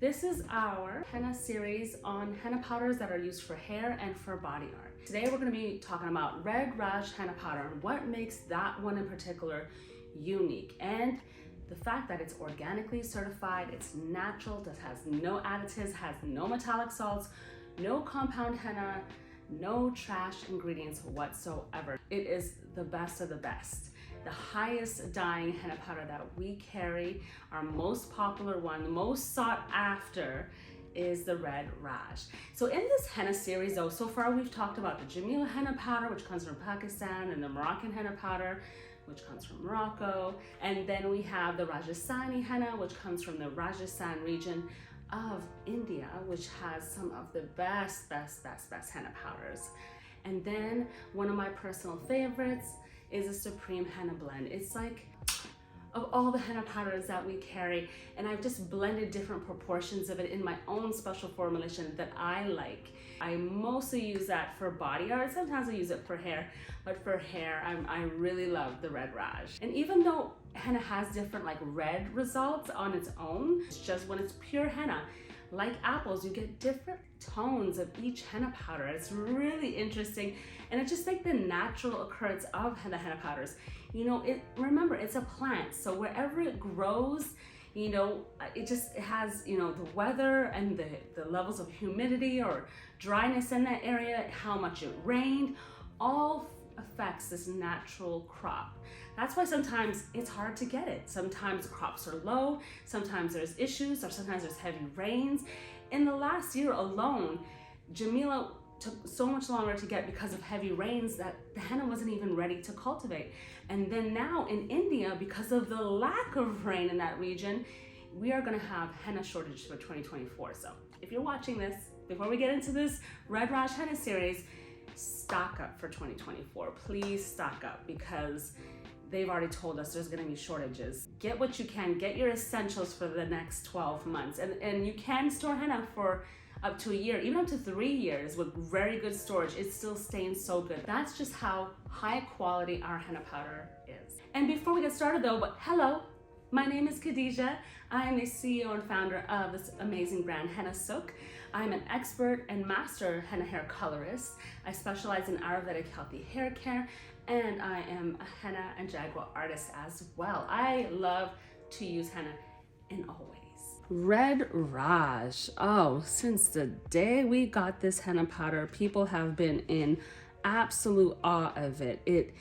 This is our henna series on henna powders that are used for hair and for body art. Today we're going to be talking about Red Raj henna powder and what makes that one in particular unique, and the fact that it's organically certified, it's natural, it has no additives, has no metallic salts, no compound henna, no trash ingredients whatsoever. It is the best of the best. The highest dyeing henna powder that we carry, our most popular one, the most sought after, is the Red Raj. So in this henna series though, so far we've talked about the Jamila henna powder, which comes from Pakistan, and the Moroccan henna powder, which comes from Morocco. And then we have the Rajasthani henna, which comes from the Rajasthan region of India, which has some of the best henna powders. And then one of my personal favorites is a Supreme Henna Blend. It's like, of all the henna powders that we carry, and I've just blended different proportions of it in my own special formulation that I like. I mostly use that for body art. Sometimes I use it for hair, but for hair, I really love the Red Raj. And even though henna has different like red results on its own, it's just when it's pure henna, like apples, you get different tones of each henna powder. It's really interesting, and it's just like the natural occurrence of the henna powders. You know, remember, it's a plant, so wherever it grows, you know, it has, you know, the weather and the levels of humidity or dryness in that area, how much it rained, all affects this natural crop. That's why sometimes it's hard to get it. Sometimes crops are low, sometimes there's issues, or sometimes there's heavy rains. In the last year alone, Jamila took so much longer to get because of heavy rains that the henna wasn't even ready to cultivate. And then now in India, because of the lack of rain in that region, we are gonna have henna shortage for 2024. So if you're watching this, before we get into this Red Raj henna series, stock up for 2024. Please stock up, because they've already told us there's gonna be shortages. Get what you can, get your essentials for the next 12 months. And you can store henna for up to a year, even up to 3 years with very good storage. It still stains so good. That's just how high quality our henna powder is. And before we get started though, hello, my name is Khadija. I am the CEO and founder of this amazing brand, Hennasooq. I'm an expert and master henna hair colorist. I specialize in Ayurvedic healthy hair care, and I am a henna and jaguar artist as well. I love to use henna in all ways. Red Raj. Oh, since the day we got this henna powder, people have been in absolute awe of it. It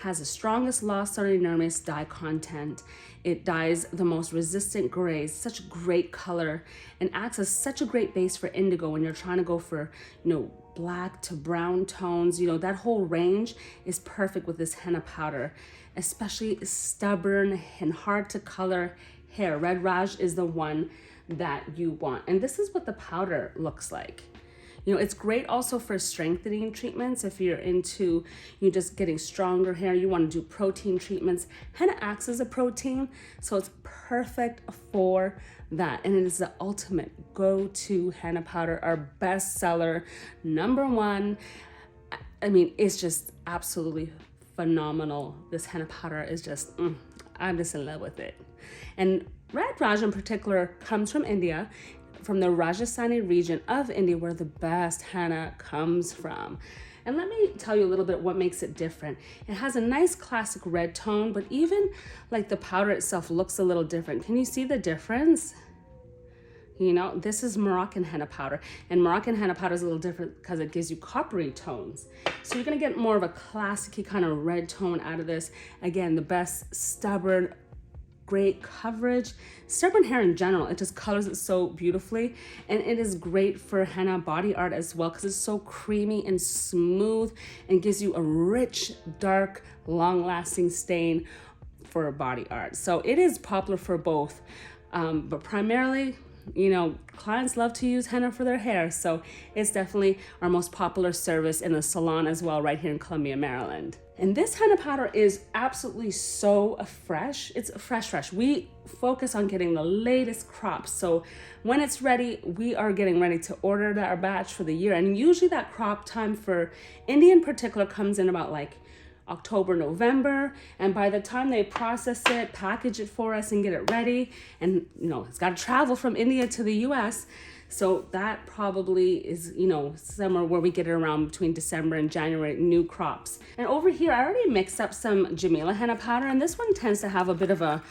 has the strongest law enormous dye content. It dyes the most resistant grays, such a great color, and acts as such a great base for indigo when you're trying to go for, you know, black to brown tones. You know, that whole range is perfect with this henna powder, especially stubborn and hard to color hair. Red Raj is the one that you want. And this is what the powder looks like. You know, it's great also for strengthening treatments. If you're into you just getting stronger hair, you want to do protein treatments. Henna acts as a protein, so it's perfect for that. And it is the ultimate go-to henna powder, our best seller, #1. I mean, it's just absolutely phenomenal. This henna powder is just, I'm just in love with it. And Red Raj in particular comes from India, from the Rajasthani region of India, where the best henna comes from. And let me tell you a little bit what makes it different. It has a nice classic red tone, but even like the powder itself looks a little different. Can you see the difference? You know, this is Moroccan henna powder, and Moroccan henna powder is a little different because it gives you coppery tones. So you're gonna get more of a classic kind of red tone out of this. Again, the best stubborn, great coverage. Stubborn hair in general, it just colors it so beautifully, and it is great for henna body art as well because it's so creamy and smooth and gives you a rich, dark, long-lasting stain for body art. So it is popular for both, but primarily, you know, clients love to use henna for their hair, so it's definitely our most popular service in the salon as well, right here in Columbia, Maryland. And this henna powder is absolutely so fresh. It's fresh. We focus on getting the latest crops, so when it's ready, we are getting ready to order our batch for the year. And usually that crop time for India in particular comes in about like October, November, and by the time they process it, package it for us and get it ready, and it's got to travel from India to the US, so that probably is, somewhere where we get it around between December and January, new crops. And over here, I already mixed up some Jamila henna powder, and this one tends to have a bit of a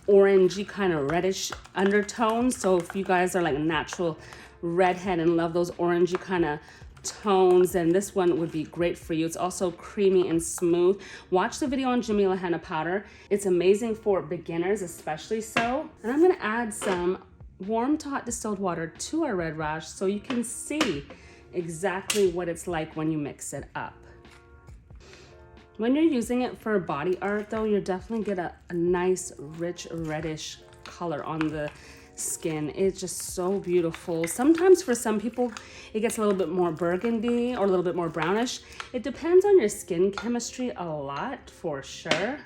orangey kind of reddish undertone. So if you guys are like a natural redhead and love those orangey kind of tones, then this one would be great for you. It's also creamy and smooth. Watch the video on Jamila henna powder. It's amazing for beginners, especially so. And I'm gonna add some warm to hot distilled water to our Red Raj so you can see exactly what it's like when you mix it up. When you're using it for body art though, you'll definitely get a nice rich reddish color on the skin. It's just so beautiful. Sometimes for some people it gets a little bit more burgundy or a little bit more brownish. It depends on your skin chemistry a lot, for sure.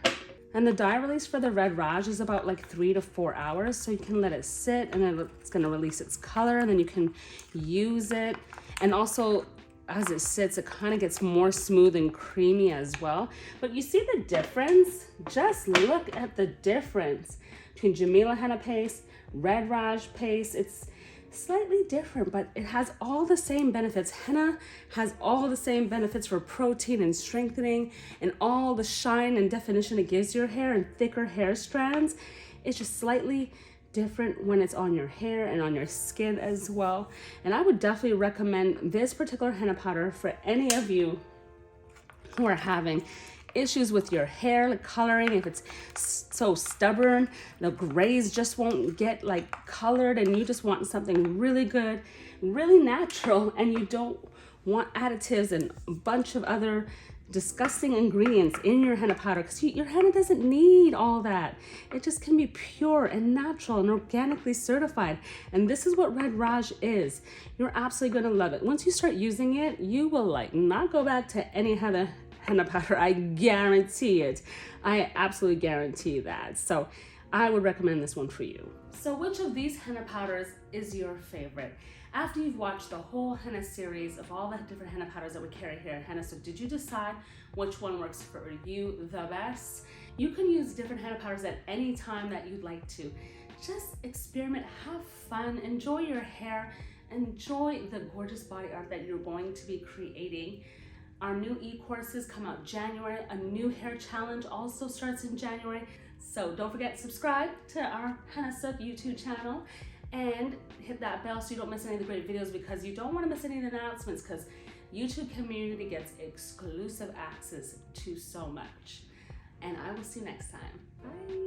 And the dye release for the Red Raj is about like 3 to 4 hours. So you can let it sit and then it's gonna release its color and then you can use it. And also as it sits, it kind of gets more smooth and creamy as well. But you see the difference? Just look at the difference between Jamila henna paste, Red Raj paste. It's slightly different, but it has all the same benefits. Henna has all the same benefits for protein and strengthening and all the shine and definition it gives your hair and thicker hair strands. It's just slightly different when it's on your hair and on your skin as well. And I would definitely recommend this particular henna powder for any of you who are having issues with your hair, like coloring. If it's so stubborn, the grays just won't get like colored, and you just want something really good, really natural, and you don't want additives and a bunch of other disgusting ingredients in your henna powder, because your henna doesn't need all that. It just can be pure and natural and organically certified. And this is what Red Raj is. You're absolutely gonna love it. Once you start using it, you will like not go back to any henna powder. I guarantee it. I absolutely guarantee that. So I would recommend this one for you. So which of these henna powders is your favorite? After you've watched the whole henna series of all the different henna powders that we carry here at Hennasooq, did you decide which one works for you the best? You can use different henna powders at any time that you'd like to. Just experiment, have fun, enjoy your hair, enjoy the gorgeous body art that you're going to be creating. Our new e-courses come out January. A new hair challenge also starts in January. So don't forget to subscribe to our Hennasooq YouTube channel and hit that bell so you don't miss any of the great videos, because you don't want to miss any of the announcements, because YouTube community gets exclusive access to so much. And I will see you next time. Bye.